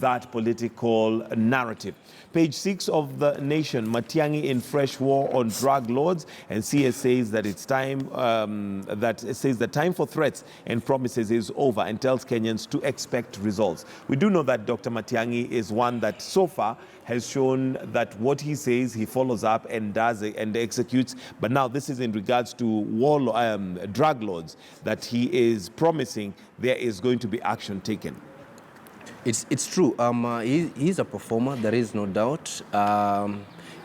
that political narrative. Page 6 of the Nation, Matiang'i in fresh war on drug lords, and CS says that it's time the time for threats and promises is over and tells Kenyans to expect results. We do know that Dr. Matiang'i is one that so far has shown that what he says he follows up and does and executes, but now this is in regards to drug lords that he is promising there is going to be action taken. It's true. He's a performer, there is no doubt.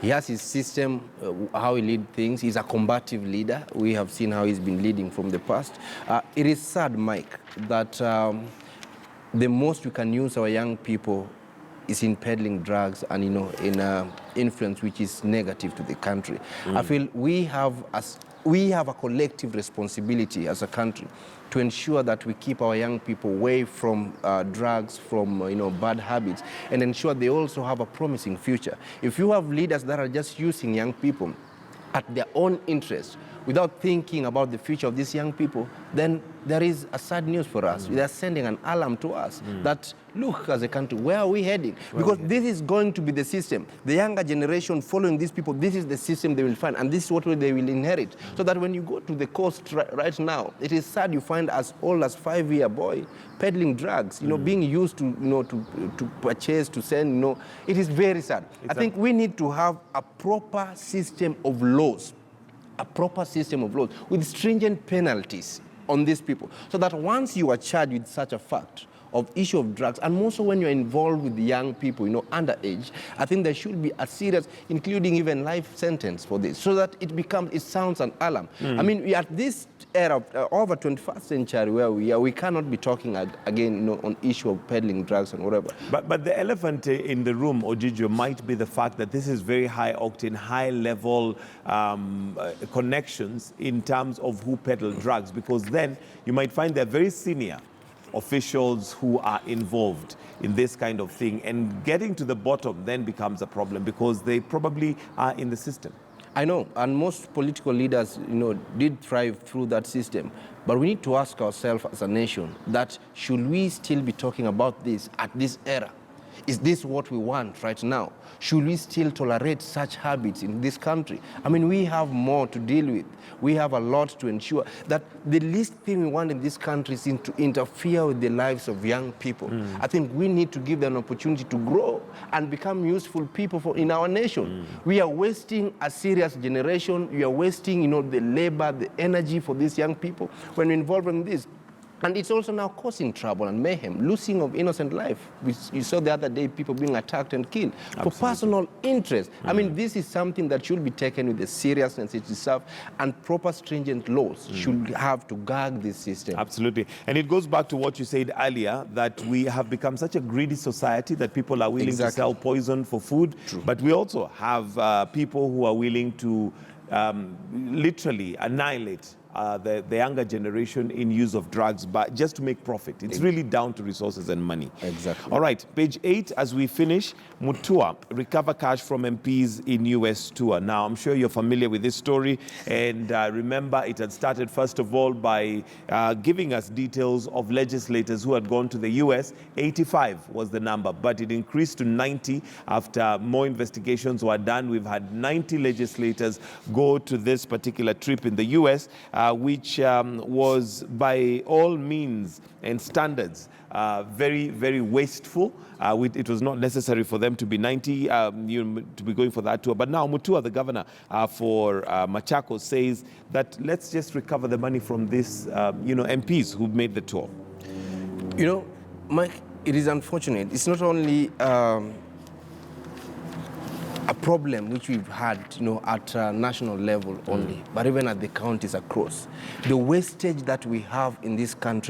He has his system, how he leads things. He's a combative leader. We have seen how he's been leading from the past. It is sad, Mike, that the most we can use our young people is in peddling drugs and, in influence which is negative to the country. I feel we have a collective responsibility as a country to ensure that we keep our young people away from drugs, from bad habits, and ensure they also have a promising future. If you have leaders that are just using young people at their own interest, without thinking about the future of these young people, then there is a sad news for us. They are sending an alarm to us that, look, as a country, where are we heading? Because this is going to be the system. The younger generation following these people, this is the system they will find, and this is what they will inherit. So that when you go to the coast right now, it is sad you find as old as 5-year boy peddling drugs, being used to purchase, to send, it is very sad. I think we need to have a proper system of laws. A proper system of laws with stringent penalties on these people, so that once you are charged with such a fact of issue of drugs, and also when you're involved with the young people, underage, I think there should be a serious, including even life sentence for this, so that it sounds an alarm. I mean, we are at this era of over 21st century where we are, we cannot be talking again, on issue of peddling drugs and whatever. But the elephant in the room, Ojijo, might be the fact that this is very high octane, high level connections in terms of who peddle drugs, because then you might find they're very senior officials who are involved in this kind of thing, and getting to the bottom then becomes a problem because they probably are in the system. I know, and most political leaders, did thrive through that system. But we need to ask ourselves as a nation that should we still be talking about this at this era? Is this what we want right now? Should we still tolerate such habits in this country? I mean, we have more to deal with. We have a lot to ensure that the least thing we want in this country is to interfere with the lives of young people. I think we need to give them an opportunity to grow and become useful people in our nation. We are wasting a serious generation. We are wasting, the labor, the energy for these young people when we're involved in this. And it's also now causing trouble and mayhem, losing of innocent life. You saw the other day people being attacked and killed for personal interest. I mean, this is something that should be taken with the seriousness it deserves, and proper stringent laws should have to guard this system. Absolutely. And it goes back to what you said earlier, that we have become such a greedy society that people are willing to sell poison for food. True. But we also have people who are willing to literally annihilate the younger generation in use of drugs, but just to make profit. It's really down to resources and money. Exactly. All right, page 8, as we finish, Mutua, recover cash from MPs in US tour. Now, I'm sure you're familiar with this story, and remember it had started, first of all, by giving us details of legislators who had gone to the US. 85 was the number, but it increased to 90 after more investigations were done. We've had 90 legislators go to this particular trip in the US, which was by all means and standards very, very wasteful. It was not necessary for them to be 90, to be going for that tour. But now Mutua, the governor for Machakos, says that let's just recover the money from this, MPs who made the tour. Mike, it is unfortunate. It's not only a problem which we've had, at national level only, but even at the counties across. The wastage that we have in this country